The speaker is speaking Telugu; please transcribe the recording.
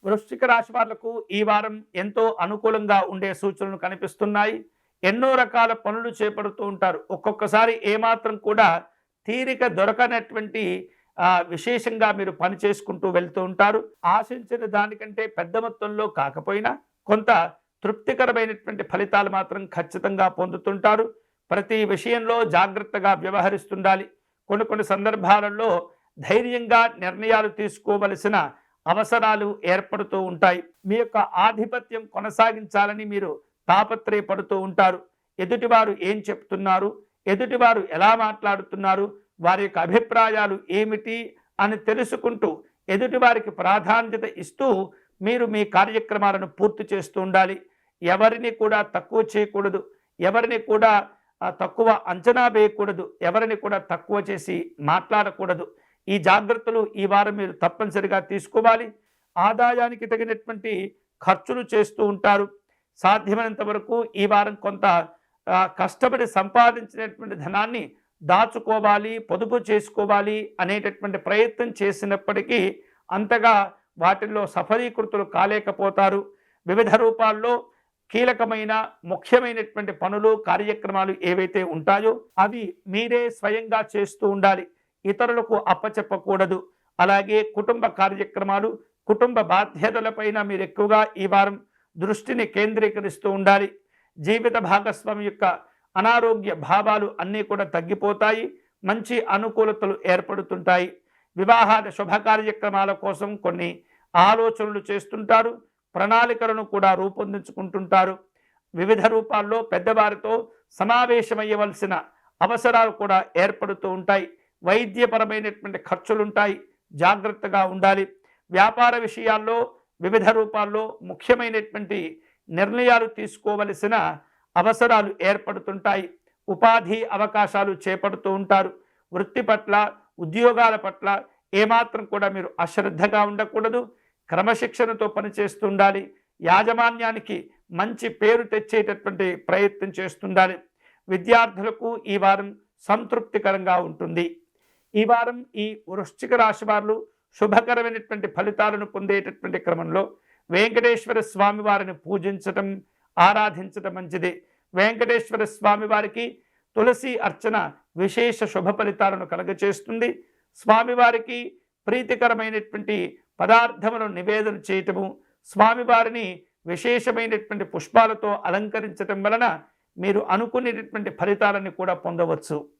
వృశ్చిక రాశి వాళ్లకు ఈ వారం ఎంతో అనుకూలంగా ఉండే సూచనలు కనిపిస్తున్నాయి. ఎన్నో రకాల పనులు చేపడుతూ ఉంటారు. ఒక్కొక్కసారి ఏమాత్రం కూడా తీరిక దొరకనటువంటి విశేషంగా మీరు పని చేసుకుంటూ వెళ్తూ ఉంటారు. ఆశించిన దానికంటే పెద్ద మొత్తంలో కాకపోయినా కొంత తృప్తికరమైనటువంటి ఫలితాలు మాత్రం ఖచ్చితంగా పొందుతుంటారు. ప్రతి విషయంలో జాగ్రత్తగా వ్యవహరిస్తుండాలి. కొన్ని సందర్భాలలో ధైర్యంగా నిర్ణయాలు తీసుకోవలసిన అవసరాలు ఏర్పడుతూ ఉంటాయి. మీ యొక్క ఆధిపత్యం కొనసాగించాలని మీరు తాపత్రయపడుతూ ఉంటారు. ఎదుటివారు ఏం చెప్తున్నారు, ఎదుటివారు ఎలా మాట్లాడుతున్నారు, వారి యొక్క అభిప్రాయాలు ఏమిటి అని తెలుసుకుంటూ ఎదుటివారికి ప్రాధాన్యత ఇస్తూ మీరు మీ కార్యక్రమాలను పూర్తి చేస్తూ ఉండాలి. ఎవరిని కూడా తక్కువ చేయకూడదు, ఎవరిని కూడా తక్కువ అంచనా వేయకూడదు, ఎవరిని కూడా తక్కువ చేసి మాట్లాడకూడదు. ఈ జాగ్రత్తలు ఈ వారం మీరు తప్పనిసరిగా తీసుకోవాలి. ఆదాయానికి తగినటువంటి ఖర్చులు చేస్తూ ఉంటారు. సాధ్యమైనంత వరకు ఈ వారం కొంత కష్టపడి సంపాదించినటువంటి ధనాన్ని దాచుకోవాలి, పొదుపు చేసుకోవాలి అనేటటువంటి ప్రయత్నం చేసినప్పటికీ అంతగా వాటిల్లో సఫలీకృతులు కాలేకపోతారు. వివిధ రూపాల్లో కీలకమైన ముఖ్యమైనటువంటి పనులు కార్యక్రమాలు ఏవైతే ఉంటాయో అవి మీరే స్వయంగా చేస్తూ ఉండాలి, ఇతరులకు అప్పచెప్పకూడదు. అలాగే కుటుంబ కార్యక్రమాలు, కుటుంబ బాధ్యతలపైన మీరు ఎక్కువగా ఈ వారం దృష్టిని కేంద్రీకరిస్తూ ఉండాలి. జీవిత భాగస్వామి యొక్క అనారోగ్య భావాలు అన్నీ కూడా తగ్గిపోతాయి. మంచి అనుకూలతలు ఏర్పడుతుంటాయి. వివాహాల శుభ కార్యక్రమాల కోసం కొన్ని ఆలోచనలు చేస్తుంటారు. ప్రణాళికలను కూడా రూపొందించుకుంటుంటారు. వివిధ రూపాల్లో పెద్దవారితో సమావేశమయ్యవలసిన అవసరాలు కూడా ఏర్పడుతూ ఉంటాయి. వైద్యపరమైనటువంటి ఖర్చులుంటాయి, జాగ్రత్తగా ఉండాలి. వ్యాపార విషయాల్లో వివిధ రూపాల్లో ముఖ్యమైనటువంటి నిర్ణయాలు తీసుకోవలసిన అవసరాలు ఏర్పడుతుంటాయి. ఉపాధి అవకాశాలు చేపడుతూ ఉంటారు. వృత్తి పట్ల, ఉద్యోగాల పట్ల ఏమాత్రం కూడా మీరు అశ్రద్ధగా ఉండకూడదు. క్రమశిక్షణతో పనిచేస్తూ ఉండాలి. యాజమాన్యానికి మంచి పేరు తెచ్చేటటువంటి ప్రయత్నం చేస్తుండాలి. విద్యార్థులకు ఈ వారం సంతృప్తికరంగా ఉంటుంది. ఈ వారం ఈ వృశ్చిక రాశి వారు శుభకరమైనటువంటి ఫలితాలను పొందేటటువంటి క్రమంలో వెంకటేశ్వర స్వామి వారిని పూజించటం, ఆరాధించటం మంచిది. వెంకటేశ్వర స్వామి వారికి తులసి అర్చన విశేష శుభ ఫలితాలను కలగచేస్తుంది. స్వామివారికి ప్రీతికరమైనటువంటి పదార్థములను నివేదన చేయటము, స్వామివారిని విశేషమైనటువంటి పుష్పాలతో అలంకరించటం వలన మీరు అనుకునేటటువంటి ఫలితాలను కూడా పొందవచ్చు.